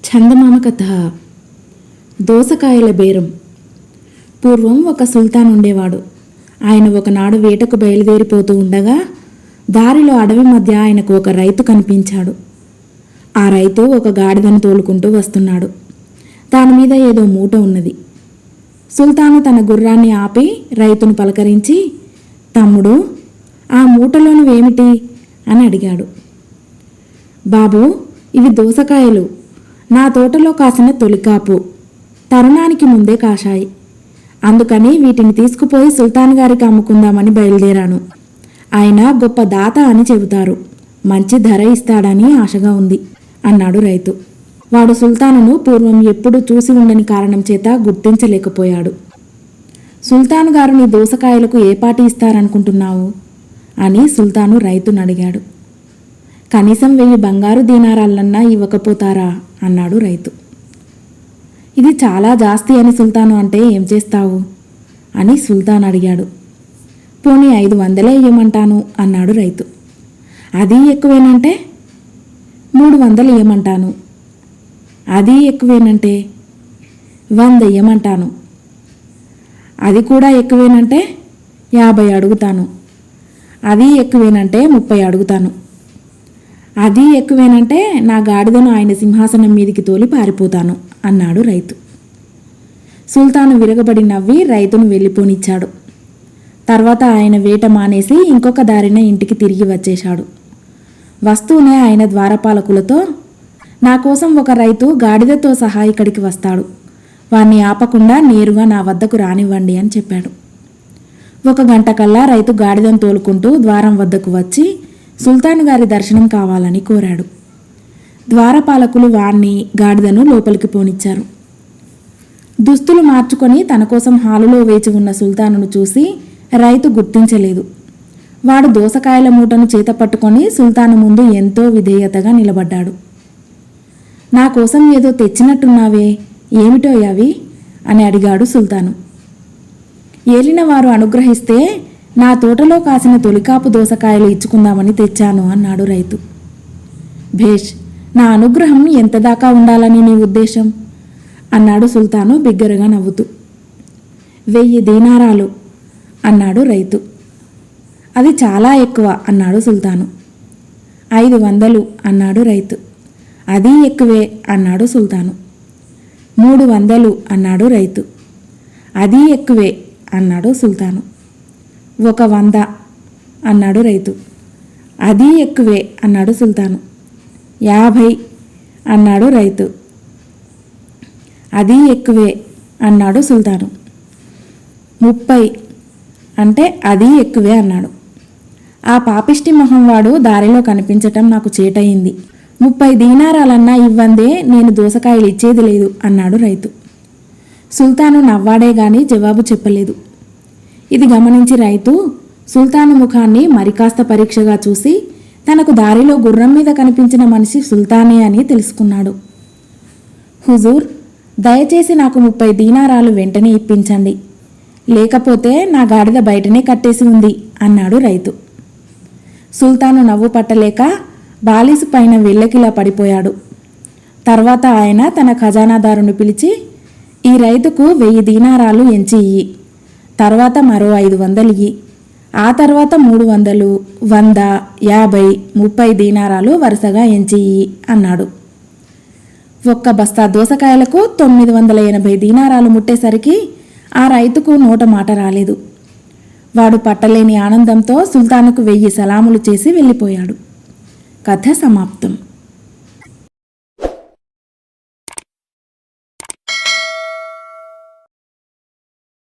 చందమామ కథ. దోసకాయల బేరం. పూర్వం ఒక సుల్తాన్ ఉండేవాడు. ఆయన ఒకనాడు వేటకు బయలుదేరిపోతూ ఉండగా దారిలో అడవి మధ్య ఆయనకు ఒక రైతు కనిపించాడు. ఆ రైతు ఒక గాడిదను తోలుకుంటూ వస్తున్నాడు. దాని మీద ఏదో మూట ఉన్నది. సుల్తాను తన గుర్రాన్ని ఆపి రైతును పలకరించి, తమ్ముడు, ఆ మూటలోనివేమిటి అని అడిగాడు. బాబు, ఇవి దోసకాయలు. నా తోటలో కాసిన తొలికాపు. తరుణానికి ముందే కాశాయి. అందుకని వీటిని తీసుకుపోయి సుల్తాన్ గారికి అమ్ముకుందామని బయలుదేరాను. ఆయన గొప్ప దాత అని చెబుతారు. మంచి ధర ఇస్తాడని ఆశగా ఉంది అన్నాడు రైతు. వాడు సుల్తానును పూర్వం ఎప్పుడూ చూసి ఉండని కారణం చేత గుర్తించలేకపోయాడు. సుల్తాన్ గారు నీ దోసకాయలకు ఏ పాటి ఇస్తారనుకుంటున్నావు అని సుల్తాను రైతును అడిగాడు. కనీసం 1000 బంగారు దీనారాలన్నా ఇవ్వకపోతారా అన్నాడు రైతు. ఇది చాలా జాస్తి అని సుల్తాను అంటే ఏం చేస్తావు అని సుల్తాన్ అడిగాడు. పోనీ 500 ఇవ్వమంటాను అన్నాడు రైతు. అది ఎక్కువేనంటే 300 ఇవ్వమంటాను. అది ఎక్కువేనంటే 100 ఇవ్వమంటాను. అది కూడా ఎక్కువేనంటే 50 అడుగుతాను. అది ఎక్కువేనంటే 30 అడుగుతాను. అది ఎక్కువేనంటే నా గాడిదను ఆయన సింహాసనం మీదికి తోలి పారిపోతాను అన్నాడు రైతు. సుల్తాను విరగబడి నవ్వి రైతును వెళ్ళిపోనిచ్చాడు. తర్వాత ఆయన వేట మానేసి ఇంకొక దారిన ఇంటికి తిరిగి వచ్చేశాడు. వస్తూనే ఆయన ద్వారపాలకులతో, నా కోసం ఒక రైతు గాడిదతో సహా ఇక్కడికి వస్తాడు. వాణ్ణి ఆపకుండా నేరుగా నా వద్దకు రానివ్వండి అని చెప్పాడు. 1 గంట కల్లా రైతు గాడిదను తోలుకుంటూ ద్వారం వద్దకు వచ్చి సుల్తాన్ గారి దర్శనం కావాలని కోరాడు. ద్వారపాలకులు వాణ్ణి గాడిదను లోపలికి పోనిచ్చారు. దుస్తులు మార్చుకొని తన కోసం హాలులో వేచి ఉన్న సుల్తానును చూసి రైతు గుర్తించలేదు. వాడు దోసకాయల మూటను చేత పట్టుకొని సుల్తాను ముందు ఎంతో విధేయతగా నిలబడ్డాడు. నా కోసం ఏదో తెచ్చినట్టున్నావే, ఏమిటో అవి అని అడిగాడు సుల్తాను. ఏలినవారు అనుగ్రహిస్తే నా తోటలో కాసిన తొలికాపు దోసకాయలు ఇచ్చుకుందామని తెచ్చాను అన్నాడు రైతు. భేష్, నా అనుగ్రహం ఎంతదాకా ఉండాలని నీ ఉద్దేశం అన్నాడు సుల్తాను బిగ్గరగా నవ్వుతూ. 1000 దీనారాలు అన్నాడు రైతు. అది చాలా ఎక్కువ అన్నాడు సుల్తాను. 500 అన్నాడు రైతు. అది ఎక్కువే అన్నాడు సుల్తాను. 300 అన్నాడు రైతు. అది ఎక్కువే అన్నాడు సుల్తాను. 100 అన్నాడు రైతు. అది ఎక్కువే అన్నాడు సుల్తాను. 50 అన్నాడు రైతు. అది ఎక్కువే అన్నాడు సుల్తాను. 30 అంటే అది ఎక్కువే అన్నాడు. ఆ పాపిష్టి మొహం వాడు దారిలో కనిపించటం నాకు చేటయింది. 30 దీనారాలన్నా ఇవ్వందే నేను దోసకాయలు ఇచ్చేది లేదు అన్నాడు రైతు. సుల్తాను నవ్వాడే గాని జవాబు చెప్పలేదు. ఇది గమనించి రైతు సుల్తాను ముఖాన్ని మరికాస్త పరీక్షగా చూసి తనకు దారిలో గుర్రం మీద కనిపించిన మనిషి సుల్తానే అని తెలుసుకున్నాడు. హుజూర్, దయచేసి నాకు 30 దీనారాలు వెంటనే ఇప్పించండి, లేకపోతే నా గాడిద బయటనే కట్టేసి ఉంది అన్నాడు రైతు. సుల్తాను నవ్వు పట్టలేక బాలీసు పైన వెళ్ళకిలా పడిపోయాడు. తర్వాత ఆయన తన ఖజానాదారును పిలిచి, ఈ రైతుకు 1000 దీనారాలు ఎంచి ఇయ్యి, తర్వాత మరో 500 ఇయ్యి, ఆ తర్వాత 300, 100, 50, 30 దీనారాలు వరుసగా ఎంచి ఇయ్యి అన్నాడు. 1 బస్తా దోసకాయలకు 980 దీనారాలు ముట్టేసరికి ఆ రైతుకు నోట మాట రాలేదు. వాడు పట్టలేని ఆనందంతో సుల్తానుకు 1000 సలాములు చేసి వెళ్ళిపోయాడు. కథ సమాప్తం.